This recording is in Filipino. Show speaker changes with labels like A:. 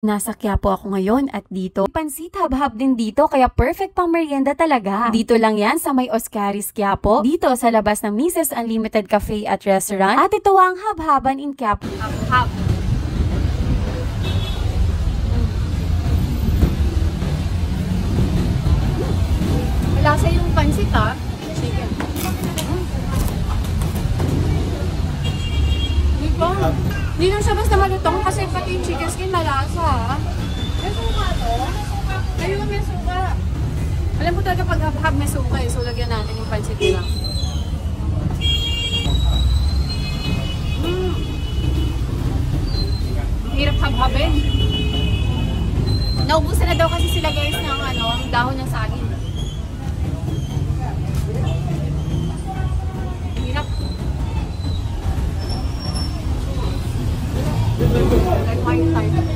A: Nasa Quiapo ako ngayon at dito, pansit hab-hab din dito kaya perfect pang merienda talaga. Dito lang yan sa may Oscaris Quiapo, dito sa labas ng Mrs. Unlimited Cafe at Restaurant. At ito ang hab-haban in Quiapo. Hab-hab. Malasa yung pansit ha. Sige. Hindi lang siya basta malutong kasi pati yung chicken skin malasa. May suka to? Ayun, may suka. Alam mo talaga pag hab-hab may suka eh. So lagyan natin yung pansit nila. Hirap hab-habin. Naubusan na daw kasi sila guys ng ang dahon ng saging. Hirap. Like white type.